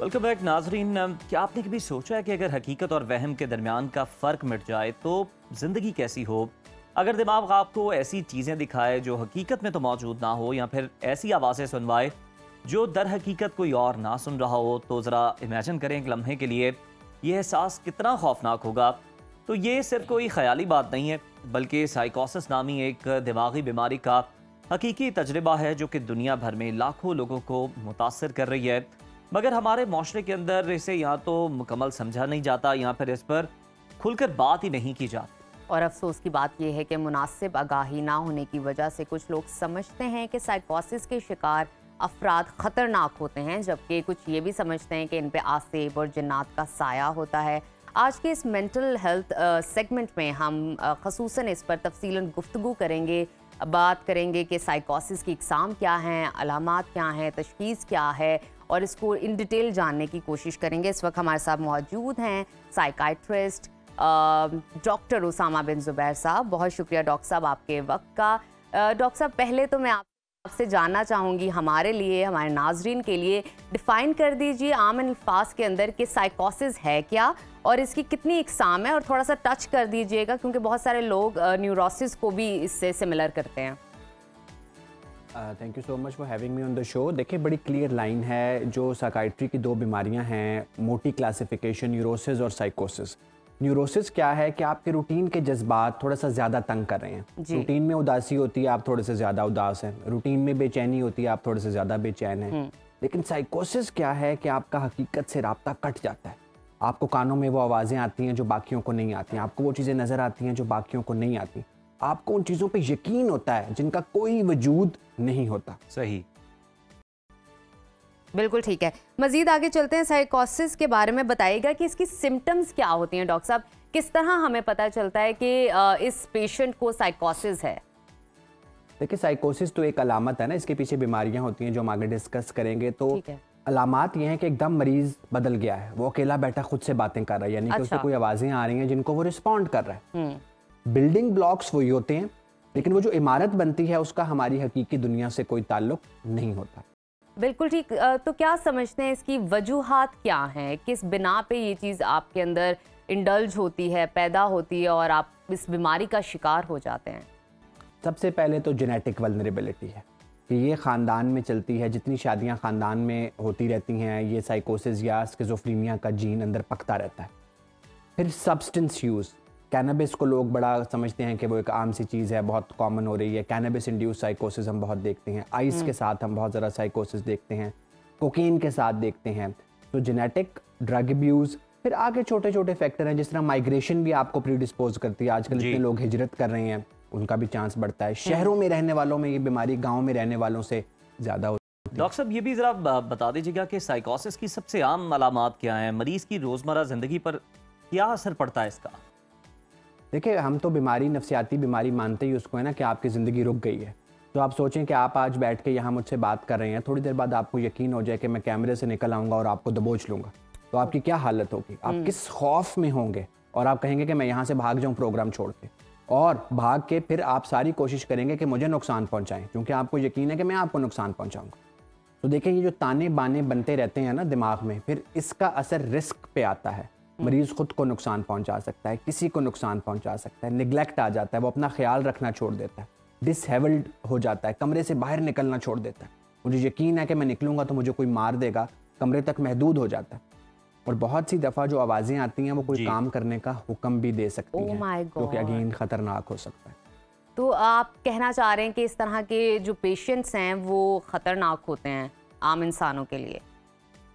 Welcome back नाजरीन। क्या आपने कभी सोचा है कि अगर हकीकत और वहम के दरमियान का फ़र्क मिट जाए तो ज़िंदगी कैसी हो? अगर दिमाग आपको ऐसी चीज़ें दिखाए जो हकीकत में तो मौजूद ना हो, या फिर ऐसी आवाज़ें सुनवाए जो दर हकीकत कोई और ना सुन रहा हो, तो ज़रा इमेजिन करें एक लम्हे के लिए ये एहसास कितना खौफनाक होगा। तो ये सिर्फ कोई ख्याली बात नहीं है, बल्कि साइकोसिस नामी एक दिमागी बीमारी का हकीकी तजर्बा है जो कि दुनिया भर में लाखों लोगों को मुतासर कर रही है। मगर हमारे माशरे के अंदर इसे या तो मुकम्मल समझा नहीं जाता या फिर इस पर खुलकर बात ही नहीं की जाती। और अफसोस की बात यह है कि मुनासिब आगाही ना होने की वजह से कुछ लोग समझते हैं कि साइकोसिस के शिकार अफराद ख़तरनाक होते हैं, जबकि कुछ ये भी समझते हैं कि इन पे आसेब और जिन्नात का साया होता है। आज के इस मेंटल हेल्थ सेगमेंट में हम ख़ुसूसन इस पर तफसीलन गुफ्तगू करेंगे, बात करेंगे कि साइकोसिस की इकसाम क्या हैं, अलामात क्या हैं, तशख़ीस क्या है, और इसको इन डिटेल जानने की कोशिश करेंगे। इस वक्त हमारे साथ मौजूद हैं साइकाइट्रिस्ट डॉक्टर उसामा बिन ज़ुबैर साहब। बहुत शुक्रिया डॉक्टर साहब आपके वक्त का। डॉक्टर साहब, पहले तो मैं आपसे जानना चाहूँगी, हमारे लिए, हमारे नाजरीन के लिए डिफ़ाइन कर दीजिए आम अल्फाज के अंदर कि साइकोसिस है क्या और इसकी कितनी इकसाम है, और थोड़ा सा टच कर दीजिएगा क्योंकि बहुत सारे लोग न्यूरोसिस को भी इससे सिमिलर करते हैं। Thank you so much for having me on the show. देखिए, बड़ी क्लियर लाइन है। जो साइकाइट्री की दो बीमारियां हैं, मोटी क्लासिफिकेशन, न्यूरोसिस और साइकोसिस। न्यूरोसिस क्या है कि आपके रूटीन के जज्बात थोड़ा सा ज़्यादा तंग कर रहे हैं। रूटीन में उदासी होती है, आप थोड़े से ज़्यादा उदास हैं। रूटीन में बेचैनी होती है, आप थोड़े से ज़्यादा बेचैन हैं। लेकिन साइकोसिस क्या है कि आपका हकीकत से राब्ता कट जाता है। आपको कानों में वो आवाज़ें आती हैं जो बाकियों को नहीं आती, आपको वो चीज़ें नज़र आती हैं जो बाकियों को नहीं आती, आपको उन चीज़ों पे यकीन होता है जिनका कोई वजूद नहीं होता। सही, बिल्कुल ठीक है। मजीद आगे चलते हैं, साइकोसिस के बारे में बताइएगा कि इसकी सिम्टम्स क्या होती हैं डॉक्टर साहब? किस तरह हमें पता चलता है कि इस पेशेंट को साइकोसिस है? देखिए, साइकोसिस तो एक अलामत है ना, इसके पीछे बीमारियां होती हैं जो हम आगे डिस्कस करेंगे। तो अलामात ये हैं कि एकदम मरीज बदल गया है, वो अकेला बैठा खुद से बातें कर रहा है, यानी कि उससे कोई आवाज़ें आ रही हैं जिनको वो रिस्पॉन्ड कर रहा है। बिल्डिंग ब्लॉक्स वही होते हैं, लेकिन वो जो इमारत बनती है उसका हमारी हकीकी दुनिया से कोई ताल्लुक नहीं होता। बिल्कुल ठीक। तो क्या समझते हैं इसकी वजूहात क्या हैं? किस बिना पे ये चीज़ आपके अंदर इंडल्ज होती है, पैदा होती है और आप इस बीमारी का शिकार हो जाते हैं? सबसे पहले तो जेनेटिक वल्नरेबिलिटी है कि ये ख़ानदान में चलती है। जितनी शादियां ख़ानदान में होती रहती हैं, ये साइकोसिस या स्किज़ोफ्रेनिया का जीन अंदर पकता रहता है। फिर सब्सटेंस यूज़, कैनबिस को लोग बड़ा समझते हैं कि वो एक आम सी चीज़ है, बहुत कॉमन हो रही है। कैनबिस इंड्यूस साइकोसिस हम बहुत देखते हैं। आइस के साथ हम बहुत ज़्यादा साइकोसिस देखते हैं, कोकीन के साथ देखते हैं। तो जेनेटिक, ड्रग अब्यूज़, फिर आगे छोटे छोटे फैक्टर हैं, जिस तरह माइग्रेशन भी आपको प्रीडिस्पोज करती है। आजकल इतने लोग हिजरत कर रहे हैं, उनका भी चांस बढ़ता है। शहरों में रहने वालों में ये बीमारी गाँव में रहने वालों से ज़्यादा होती है। डॉक्टर साहब, ये भी ज़रा बता दीजिएगा कि साइकोसिस की सबसे आम अलामात क्या हैं? मरीज़ की रोज़मर्रा ज़िंदगी पर क्या असर पड़ता है इसका? देखिए, हम तो बीमारी, नफ्सियाती बीमारी मानते ही उसको है ना कि आपकी ज़िंदगी रुक गई है। तो आप सोचें कि आप आज बैठ के यहाँ मुझसे बात कर रहे हैं, थोड़ी देर बाद आपको यकीन हो जाए कि मैं कैमरे से निकल आऊँगा और आपको दबोच लूँगा, तो आपकी क्या हालत होगी? आप किस खौफ में होंगे? और आप कहेंगे कि मैं यहाँ से भाग जाऊँ प्रोग्राम छोड़ के, और भाग के फिर आप सारी कोशिश करेंगे कि मुझे नुकसान पहुँचाएँ, क्योंकि आपको यकीन है कि मैं आपको नुकसान पहुँचाऊँगा। तो देखिए, ये जो ताने बाने बनते रहते हैं ना दिमाग में, फिर इसका असर रिस्क पे आता है। मरीज खुद को नुकसान पहुंचा सकता है, किसी को नुकसान पहुंचा सकता है, निगलेक्ट आ जाता है, वो अपना ख्याल रखना छोड़ देता है, डिसहेबल्ड हो जाता है, कमरे से बाहर निकलना छोड़ देता है। मुझे यकीन है कि मैं निकलूंगा तो मुझे कोई मार देगा, कमरे तक महदूद हो जाता है। और बहुत सी दफ़ा जो आवाज़ें आती हैं वो कोई काम करने का हुक्म भी दे सकती हैं, जो कि अगेन ख़तरनाक हो सकता है। तो आप कहना चाह रहे हैं कि इस तरह के जो पेशेंट्स हैं वो ख़तरनाक होते हैं आम इंसानों के लिए?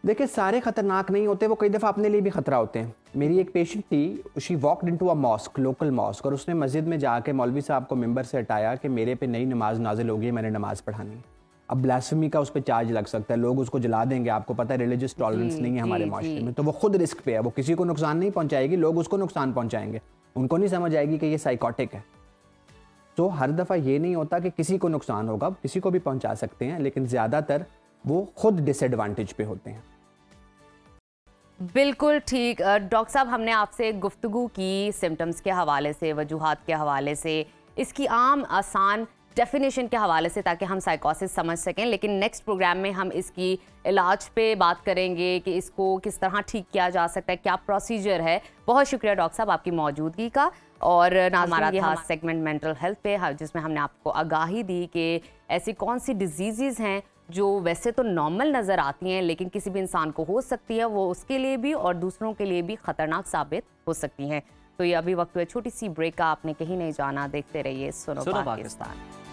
देखिए, सारे खतरनाक नहीं होते, वो कई दफ़ा अपने लिए भी खतरा होते हैं। मेरी एक पेशेंट थी, she walked into a mosque, local mosque, और उसने मस्जिद में जाके मौलवी साहब को मिंबर से हटाया कि मेरे पे नई नमाज नाजिल होगी, मैंने नमाज पढ़ानी है। अब ब्लास्फेमी का उस पर चार्ज लग सकता है, लोग उसको जला देंगे। आपको पता है रिलीजियस टॉलरेंस नहीं है हमारे माशरे में, तो वो खुद रिस्क पे है। वो किसी को नुकसान नहीं पहुंचाएगी, लोग उसको नुकसान पहुंचाएंगे। उनको नहीं समझ आएगी कि ये साइकोटिक है। तो हर दफ़ा ये नहीं होता कि किसी को नुकसान होगा, किसी को भी पहुंचा सकते हैं, लेकिन ज़्यादातर वो खुद डिसएडवांटेज पे होते हैं। बिल्कुल ठीक। डॉक्टर साहब, हमने आपसे गुफ्तगू की सिम्टम्स के हवाले से, वजूहात के हवाले से, इसकी आम आसान डेफिनेशन के हवाले से, ताकि हम साइकोसिस समझ सकें। लेकिन नेक्स्ट प्रोग्राम में हम इसकी इलाज पे बात करेंगे कि इसको किस तरह ठीक किया जा सकता है, क्या प्रोसीजर है। बहुत शुक्रिया डॉक्टर साहब आपकी मौजूदगी का। और हमारा था सेगमेंट मेंटल हेल्थ पे, जिसमें हमने आपको आगाही दी कि ऐसी कौन सी डिजीज़ हैं जो वैसे तो नॉर्मल नज़र आती हैं लेकिन किसी भी इंसान को हो सकती है, वो उसके लिए भी और दूसरों के लिए भी ख़तरनाक साबित हो सकती हैं। तो ये अभी वक्त हुआ छोटी सी ब्रेक का, आपने कहीं नहीं जाना, देखते रहिए सुनो पाकिस्तान।